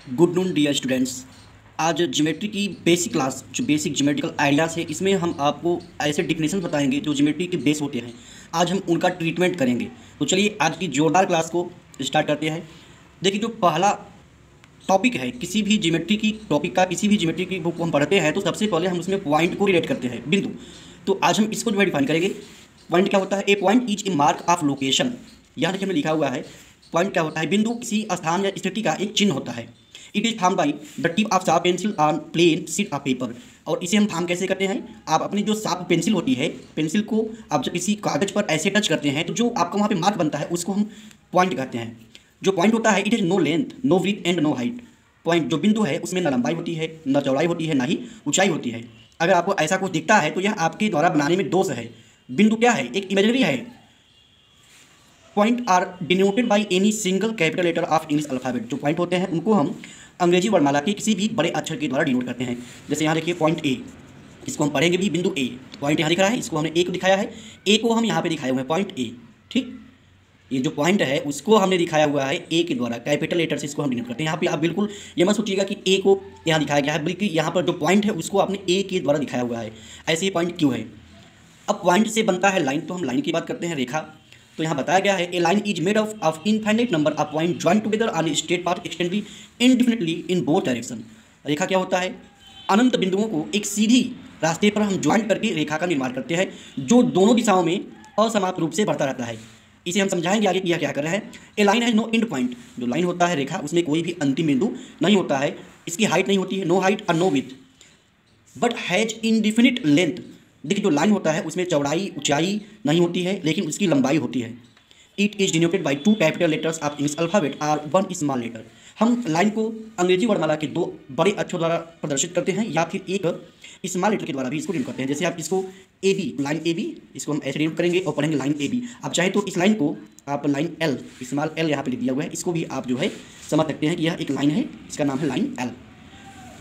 Good noon dear students. आज geometry की basic class जो बेसिक ज्योमेट्रिकल आइडियाज़ है, इसमें हम आपको ऐसे डिफिनेशन बताएंगे जो ज्योमेट्री के बेस होते हैं। आज हम उनका ट्रीटमेंट करेंगे। तो चलिए आज की जोरदार क्लास को स्टार्ट करते हैं। देखिए, जो पहला टॉपिक है किसी भी ज्योमेट्री की टॉपिक का, किसी भी ज्योमेट्री की बुक को हम पढ़ते हैं तो सबसे पहले हम उसमें पॉइंट को रिलेट करते हैं, बिंदु। तो आज हम इसको जो है डिफाइन करेंगे। पॉइंट क्या होता है? A point is a mark of location. यहाँ देखिए हमने लिखा हुआ है, पॉइंट क्या होता है? बिंदु किसी स्थान या स्थिति का एक चिन्ह होता है। It is form by the tip of sharp pencil on plane sheet of paper. और इसे हम फार्म कैसे करते हैं? आप अपनी जो शार्प पेंसिल होती है, पेंसिल को आप जब किसी कागज पर ऐसे टच करते हैं तो जो आपका वहाँ पे मार्क बनता है उसको हम पॉइंट कहते हैं। जो पॉइंट होता है, it is no length, no width and no height. Point जो बिंदु है उसमें न लंबाई होती है, न चौड़ाई होती है, ना ही ऊंचाई होती है। अगर आपको ऐसा कुछ दिखता है तो यह आपके द्वारा बनाने में दोष है। बिंदु क्या है? एक इमेजनरी है। Point are denoted by any single capital letter of English alphabet. जो पॉइंट होते हैं उनको हम अंग्रेजी वर्णमाला के किसी भी बड़े अक्षर के द्वारा डिनोट करते हैं। जैसे यहाँ देखिए पॉइंट ए, इसको हम पढ़ेंगे भी बिंदु ए। पॉइंट यहाँ दिख रहा है, इसको हमने ए को दिखाया है, ए को हम यहाँ पे दिखाए हुए हैं पॉइंट ए। ठीक, ये जो पॉइंट है उसको हमने दिखाया हुआ है ए के द्वारा, कैपिटल लेटर से इसको हम डिनोट करते हैं। यहाँ पे आप बिल्कुल ये मत सोचिएगा कि ए को यहाँ दिखाया गया है, बल्कि यहाँ पर जो पॉइंट है उसको आपने ए के द्वारा दिखाया हुआ है। ऐसे ही पॉइंट क्यों है? अब पॉइंट से बनता है लाइन, तो हम लाइन की बात करते हैं, रेखा। तो यहाँ बताया गया है, a line is made of infinite number of point join together on a straight path extending indefinitely in both direction. रेखा क्या होता है? अनंत बिंदुओं को एक सीधी रास्ते पर हम ज्वाइन करके रेखा का निर्माण करते हैं जो दोनों दिशाओं में असमाप्त रूप से बढ़ता रहता है। इसे हम समझाएंगे आगे कि यह क्या कर रहा है। ए लाइन है नो एंड पॉइंट। जो लाइन होता है रेखा, उसमें कोई भी अंतिम बिंदु नहीं होता है। इसकी हाइट नहीं होती है, नो हाइट और no width, but has indefinite length. देखिए, जो लाइन होता है उसमें चौड़ाई ऊंचाई नहीं होती है, लेकिन उसकी लंबाई होती है। It is denoted by two capital letters of English alphabet और वन स्मॉल लेटर। हम लाइन को अंग्रेजी वर्णमाला के दो बड़े अक्षरों द्वारा प्रदर्शित करते हैं या फिर एक स्मॉल लेटर के द्वारा भी इसको डिनोट करते हैं। जैसे आप इसको A B, line A B, इसको हम ऐसे डिनोट करेंगे और पढ़ेंगे लाइन ए बी। आप चाहे तो इस लाइन को आप लाइन एल, स्मॉल एल यहाँ पे लिख दिया हुआ है, इसको भी आप जो है समझ सकते हैं कि यह एक लाइन है, इसका नाम है लाइन एल।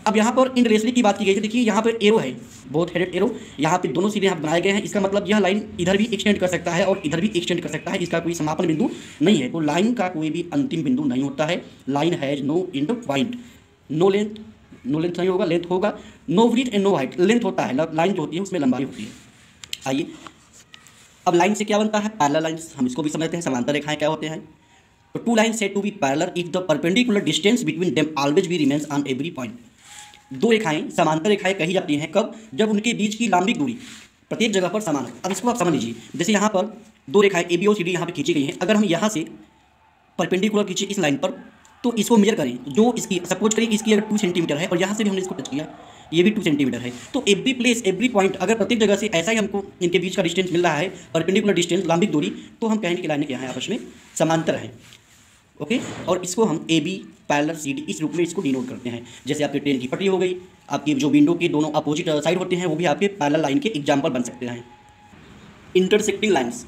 अब यहाँ पर इंटरेस्टली की बात की गई है। देखिए यहाँ पर एरो है, बहुत हेडेड एरो, यहाँ पे दोनों सीधे यहाँ बनाए गए हैं। इसका मतलब यह लाइन इधर भी एक्सटेंड कर सकता है और इधर भी एक्सटेंड कर सकता है। इसका कोई समापन बिंदु नहीं है। तो लाइन का कोई भी अंतिम बिंदु नहीं होता है। Line has no end point, no length, no length नहीं होगा, लेंथ होगा, no width and no height. Length होता है, लाइन जो होती है उसमें लंबाई होती है। आइए, अब लाइन से क्या बनता है? Parallel lines. हम इसको भी समझते हैं, समांतर रेखाएं क्या होते हैं। तो two line said to be parallel if the perpendicular distance between them always be remains on every point. दो रेखाएं समांतर रेखाएं कही जाती हैं कब? जब उनके बीच की लंबिक दूरी प्रत्येक जगह पर समान हो। अब इसको आप समझ लीजिए, जैसे यहाँ पर दो रेखाएं ए बी और सी डी यहाँ पे खींची गई हैं। अगर हम यहाँ से परपेंडिकुलर खींचे इस लाइन पर, तो इसको मेजर करें, जो इसकी सपोज करें इसकी अगर 2 सेंटीमीटर है और यहाँ से भी हमने इसको टच किया, ये भी 2 सेंटीमीटर है। तो एवरी प्लेस, एवरी पॉइंट, अगर प्रत्येक जगह से ऐसा ही हमको इनके बीच का डिस्टेंस मिल रहा है, परपेंडिकुलर डिस्टेंस, लंबिक दूरी, तो हम कहेंगे कि लाइनें क्या है, आपस में समांतर हैं। ओके, और इसको हम A B parallel C D इस रूप में इसको डिनोट करते हैं। जैसे आपके ट्रेन की पटरी हो गई, आपकी जो विंडो के दोनों अपोजिट साइड होते हैं वो भी आपके पैरेलल लाइन के एग्जाम्पल बन सकते हैं। इंटरसेक्टिंग लाइन्स,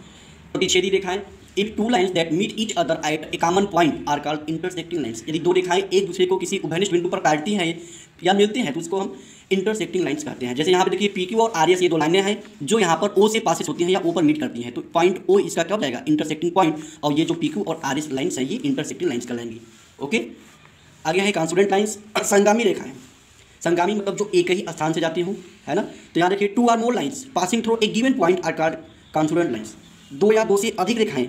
प्रतिच्छेदी रेखाएं। If two lines that meet each other at a common point are called intersecting lines. यदि दो रेखाएं एक दूसरे को किसी उभयनिष्ठ बिंदु पर काटती हैं या मिलते हैं तो उसको हम इंटरसेक्टिंग लाइन्स कहते हैं। जैसे यहाँ पे देखिए पी क्यू और आर एस, ये दो लाइनें हैं जो यहाँ पर ओ से पासिस होती हैं या ओ पर मीट करती हैं। तो पॉइंट ओ इसका क्या हो जाएगा? Intersecting point. और ये जो पी क्यू और आर एस लाइन्स हैं ये इंटरसेक्टिंग लाइन्स कहलाएंगी। ओके, आगे है कॉन्सोनेंट लाइन्स, संगामी रेखाएं। संगामी मतलब जो एक ही स्थान से जाती हूँ, है ना। तो यहाँ देखिए two or more lines passing through a given point are called concurrent lines. दो या दो से अधिक रेखाएं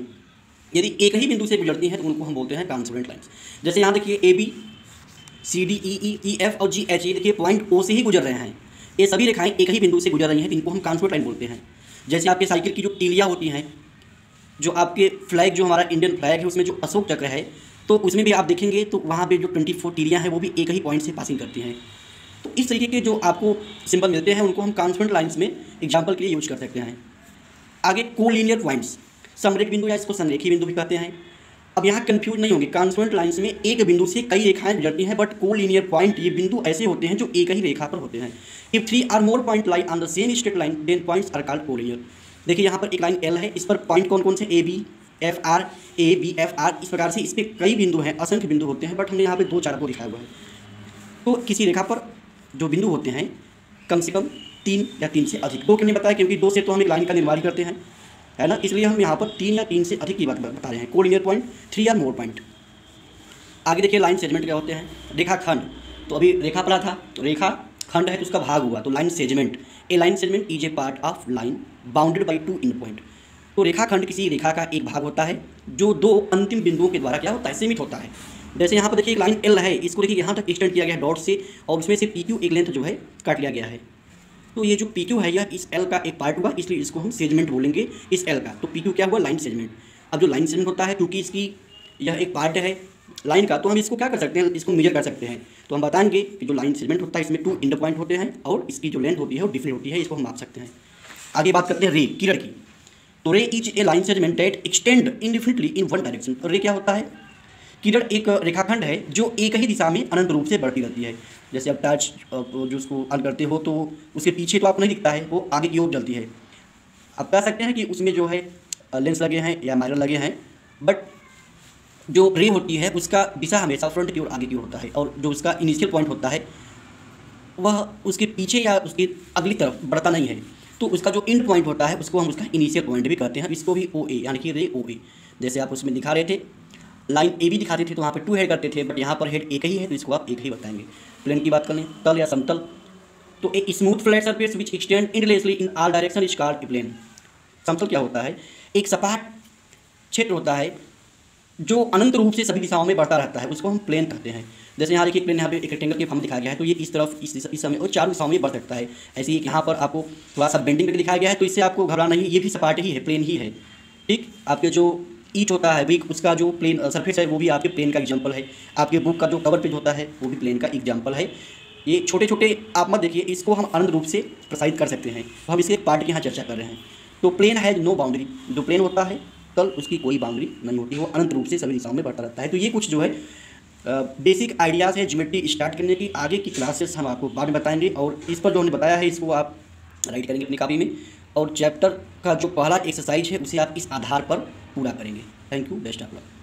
यदि एक ही बिंदु से गुजरती हैं तो उनको हम बोलते हैं कॉन्सोनेंट लाइन्स। जैसे यहाँ देखिए A B, C D, E F और जी एच, ये देखिए पॉइंट ओ से ही गुजर रहे हैं। ये सभी रेखाएं एक ही बिंदु से गुजर रही हैं, तो इनको हम कॉन्सोनेंट लाइन बोलते हैं। जैसे आपके साइकिल की जो तीलियाँ होती हैं, जो आपके फ्लैग, जो हमारा इंडियन फ्लैग है उसमें जो अशोक चक्र है, तो उसमें भी आप देखेंगे तो वहाँ पे जो 24 तीलियाँ हैं वो भी एक ही पॉइंट से पासिंग करती हैं। तो इस तरीके के जो आपको सिंबल मिलते हैं उनको हम कॉन्सोनेंट लाइन्स में एग्जाम्पल के लिए यूज कर सकते हैं। आगे कोलिनियर पॉइंट्स, समरेख बिंदु या इसको संरेखी बिंदु भी कहते हैं। अब यहाँ कंफ्यूज नहीं होंगे, कॉन्सोनेंट लाइन्स में एक बिंदु से कई रेखाएं गुजरती हैं, बट कोलिनियर पॉइंट ये बिंदु ऐसे होते हैं जो एक ही रेखा पर होते हैं। If 3 are more point lie on the same straight line then points are called collinear. देखिए यहाँ पर एक लाइन एल है, इस पर पॉइंट कौन कौन से? A B F R, A B F R, इस प्रकार से इस पर कई बिंदु हैं, असंख्य बिंदु होते हैं, बट हमने यहाँ पे 2-4 को लिखा हुआ है। तो किसी रेखा पर जो बिंदु होते हैं कम से कम 3 या 3 से अधिक। 2 क्यों बताया? क्योंकि 2 से तो हम एक लाइन का निर्माण करते हैं, है ना, इसलिए हम यहाँ पर 3 या 3 से अधिक की बात बता रहे हैं। कोलिनियर पॉइंट, 3 या मोर पॉइंट। आगे देखिए लाइन सेगमेंट क्या होते हैं, रेखाखंड। तो अभी रेखा पढ़ा था, तो रेखा खंड है तो उसका भाग हुआ, तो line segment. A line segment is a part of line bounded by two and point. तो रेखाखंड किसी रेखा का एक भाग होता है जो दो अंतिम बिंदुओं के द्वारा क्या होता है, सीमित होता है। जैसे यहाँ पर देखिए एक लाइन एल है, इसको देखिए यहाँ तक एक्सटेंड किया गया है डॉट से, और उसमें से पी क्यू एक लेंथ जो है काट लिया गया है। तो ये जो पी क्यू है यह इस एल का एक पार्ट हुआ, इसलिए इसको हम सेगमेंट बोलेंगे इस एल का। तो पी क्यू क्या हुआ, लाइन सेगमेंट। अब जो लाइन सेगमेंट होता है, क्योंकि इसकी यह एक पार्ट है लाइन का, तो हम इसको क्या कर सकते हैं, इसको मेजर कर सकते हैं। तो हम बताएंगे कि जो लाइन सेगमेंट होता है इसमें 2 एंड पॉइंट होते हैं और इसकी जो लेंथ होती है वो डिफरेंट होती है, इसको हम माप सकते हैं। आगे बात करते हैं रे, किरण की। तो ray is a line segment that extend indefinitely in one direction. Ray क्या होता है, किरण एक रेखाखंड है जो एक ही दिशा में अनंत रूप से बढ़ती रहती है। जैसे आप टॉर्च जो उसको ऑन करते हो तो उसके पीछे तो आपको नहीं दिखता है, वो आगे की ओर जलती है। आप कह सकते हैं कि उसमें जो है लेंस लगे हैं या माइरर लगे हैं, बट जो रे होती है उसका दिशा हमेशा फ्रंट की ओर आगे की ओर होता है, और जो उसका इनिशियल पॉइंट होता है वह उसके पीछे या उसकी अगली तरफ बढ़ता नहीं है। तो उसका जो एंड पॉइंट होता है उसको हम उसका इनिशियल पॉइंट भी कहते हैं। इसको भी ओ ए यानी कि रे ओ ए। जैसे आप उसमें दिखा रहे थे लाइन ए भी दिखाते थे तो वहाँ पे 2 हेड करते थे, बट यहाँ पर हेड एक ही है तो इसको आप एक ही बताएंगे। प्लेन की बात करें, तल या समतल, तो a smooth flat surface which extend endlessly in all direction is called a plane. समतल क्या होता है, एक सपाट क्षेत्र होता है जो अनंत रूप से सभी दिशाओं में बढ़ता रहता है, उसको हम प्लेन कहते हैं। जैसे यहाँ देखिए प्लेन, यहाँ पे एक रेक्टेंगल के फॉर्म दिखाया गया है, तो ये इस तरफ इस समय और चारों दिशाओं में बढ़ सकता है। ऐसे ही यहाँ पर आपको थोड़ा सा बेंडिंग करके दिखाया गया है, तो इससे आपको घबराना नहीं, ये भी सपाट ही है, प्लेन ही है। ठीक, आपके जो ईच होता है वीक, उसका जो प्लेन सरफेस है वो भी आपके प्लेन का एग्जाम्पल है। आपके बुक का जो कवर पेज होता है वो भी प्लेन का एग्जाम्पल है। ये छोटे छोटे आप मत देखिए, इसको हम अनंत रूप से प्रसारित कर सकते हैं, तो हम इसके एक पार्ट की यहाँ चर्चा कर रहे हैं। तो प्लेन है नो बाउंड्री, जो प्लेन होता है तल उसकी कोई बाउंड्री नहीं होती, वो अनंत रूप से सभी दिशाओं में बढ़ता रहता है। तो ये कुछ जो है बेसिक आइडियाज़ है ज्योमेट्री स्टार्ट करने की। आगे की क्लासेस हम आपको बाद में बताएंगे, और इस पर जो हमने बताया है इसको आप राइट करेंगे अपनी कॉपी में, और चैप्टर का जो पहला एक्सरसाइज है उसे आप इस आधार पर पूरा करेंगे। Thank you, best of luck.